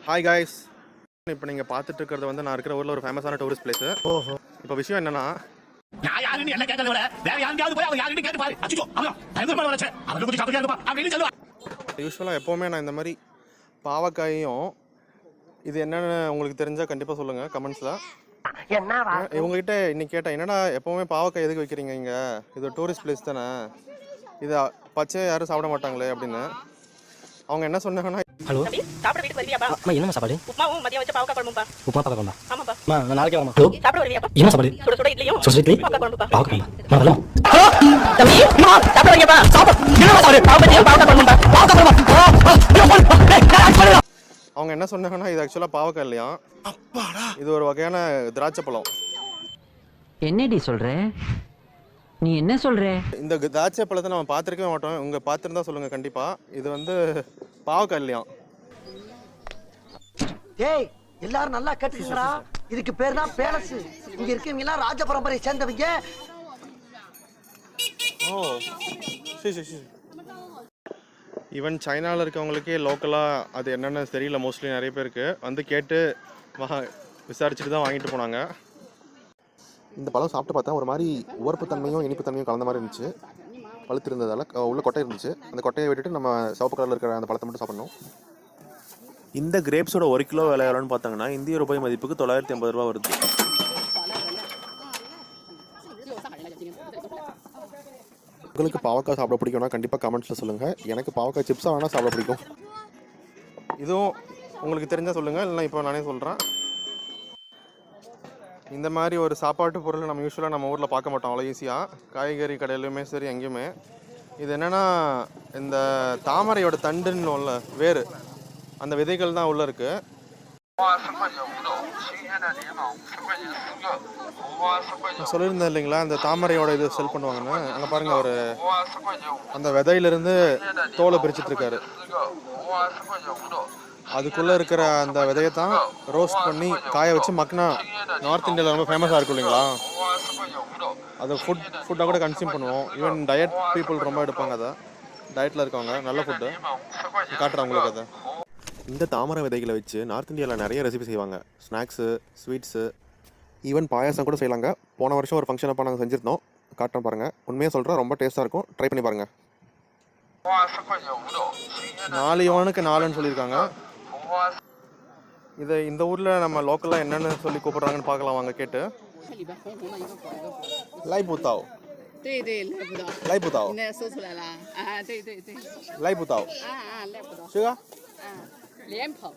Hi guys, இப்போ நீங்கள் பார்த்துட்டு இருக்கிறது வந்து நான் இருக்கிற ஊரில் ஒரு ஃபேமஸான டூரிஸ்ட் பிளேஸு. இப்போ விஷயம் என்னன்னா, யூஸ்வலாக எப்போவுமே நான் இந்த மாதிரி பாவக்காயும் இது என்னென்னு உங்களுக்கு தெரிஞ்சால் கண்டிப்பாக சொல்லுங்கள் கமெண்ட்ஸில். இவங்ககிட்ட இன்னைக்கு கேட்டேன், என்னடா எப்போவுமே பாவக்காய் எதுக்கு வைக்கிறீங்க இங்கே, இது டூரிஸ்ட் பிளேஸ் தானே, இதை பச்சையாக யாரும் சாப்பிட மாட்டாங்களே அப்படின்னு. அவங்க என்ன சொன்னாங்கன்னா, ஹலோ சாப்பிட வீட்டுக்கு வருவியாப்பா? அம்மா என்ன சாப்பாடு? உப்புமாவும் மதியம் வச்ச பாவக்காய் குழம்புப்பா. உப்புமா பாக்க குழம்பா? ஆமாப்பா. அம்மா நான் நாளைக்கு வரமா? ஹலோ சாப்பிட வருவியாப்பா? என்ன சாப்பாடு? சுட சுட இட்லியும் சுட சுட இட்லி பாவக்காய் குழம்புப்பா. பாக்க குழம்பா? நான் வரலாம். தம்பி அம்மா சாப்பிட வருவியாப்பா? என்ன சாப்பாடு? பாவக்காய் குழம்புப்பா. அவங்க என்ன சொன்னாங்கன்னா, இது ஆக்சுவலாக பாவக்காய் இல்லையா, இது ஒரு வகையான திராட்சை பழம். என்னடி சொல்ற? நீ என்ன சொல்ற? இந்த திராட்சை பழத்தை நம்ம பார்த்துருக்கவே மாட்டோம். உங்க பார்த்துருந்தா சொல்லுங்க கண்டிப்பா. இது வந்து பாவக்காய் இல்லையா. ஏய் எல்லாரும் நல்லா கேட்டுக்கங்கடா, இதுக்கு பேர் தான் பேலஸ். இங்க இருக்கவங்க எல்லாம் ராஜ பரம்பரையை சேர்ந்தவங்க. ஓ சரி. ஈவன் சைனாவில் இருக்கவங்களுக்கே லோக்கலாக அது என்னென்னு தெரியல. மோஸ்ட்லி நிறைய பேருக்கு வந்து கேட்டு விசாரிச்சுட்டு தான் வாங்கிட்டு போனாங்க. இந்த பழம் சாப்பிட்டு பார்த்தா ஒரு மாதிரி உவர்ப்பு தன்மையும் இனிப்பு தன்மையும் கலந்த மாதிரி இருந்துச்சு. பழுத்து இருந்ததால் உள்ள கொட்டை இருந்துச்சு. அந்த கொட்டையை விட்டுட்டு நம்ம சிவப்பு கலரில் இருக்கிற அந்த பழத்தை மட்டும் சாப்பிடணும். இந்த கிரேப்ஸோட 1 கிலோ விலை எவ்வளோன்னு பார்த்தாங்கன்னா இந்திய ரூபாய் மதிப்புக்கு 950 ரூபா வருது. உங்களுக்கு பாவக்காய் சாப்பிட பிடிக்கும்னா கண்டிப்பாக கமெண்ட்ஸில் சொல்லுங்கள். எனக்கு பாவக்காய் சிப்ஸாக வேணால் சாப்பிட பிடிக்கும். இதுவும் உங்களுக்கு தெரிஞ்சால் சொல்லுங்கள், இல்லைனா இப்போ நானே சொல்கிறேன். இந்த மாதிரி ஒரு சாப்பாட்டு பொருள் நம்ம யூஸ்வலாக நம்ம ஊரில் பார்க்க மாட்டோம் அவ்வளோ ஈஸியாக. காய்கறி கடையிலுமே சரி எங்கேயுமே. இது என்னென்னா, இந்த தாமரையோட தண்டுன்னு உள்ள வேறு அந்த விதைகள் தான் உள்ளே இருக்குது. நான் சொல்லியிருந்தேன் இல்லைங்களா, அந்த தாமரையோட இது செல் பண்ணுவாங்கன்னு. அங்கே பாருங்கள், அவர் அந்த விதையிலிருந்து தோலை பிரிச்சுட்டு இருக்காரு. அதுக்குள்ளே இருக்கிற அந்த விதையை தான் ரோஸ்ட் பண்ணி காய வச்சு மக்னா நார்த் இந்தியாவில் ரொம்ப ஃபேமஸாக இருக்கும் இல்லைங்களா. அதை ஃபுட்டாக கூட கன்சியூம் பண்ணுவோம். ஈவன் டயட் பீப்புள் ரொம்ப எடுப்பாங்க. அதை டயட்டில் இருக்கவங்க நல்ல ஃபுட்டு காட்டுறேன் உங்களுக்கு. அதை இந்த தாமரை விதைகளை வச்சு நார்த் இந்தியாவில் நிறைய ரெசிபி செய்வாங்க. ஸ்நாக்ஸு, ஸ்வீட்ஸு, ஈவன் பாயாசம் கூட செய்யலாங்க. போன வருஷம் ஒரு ஃபங்க்ஷன் அப்போ நாங்கள் செஞ்சுருந்தோம். காட்டுறோம் பாருங்கள். உண்மையாக சொல்கிறேன், ரொம்ப டேஸ்ட்டாக இருக்கும். ட்ரை பண்ணி பாருங்கள். 4 யுவானுக்கு 4ன்னு சொல்லியிருக்காங்க. இதை இந்த ஊரில் நம்ம லோக்கலாக என்னென்னு சொல்லி கூப்பிட்றாங்கன்னு பார்க்கலாம் வாங்க கேட்டு. லை புத்தாவ். 对对，赖不到。லை புத்தாவ். 你那说出来了啊？对对对。 லை புத்தாவ். 赖不到。是啊。脸泡。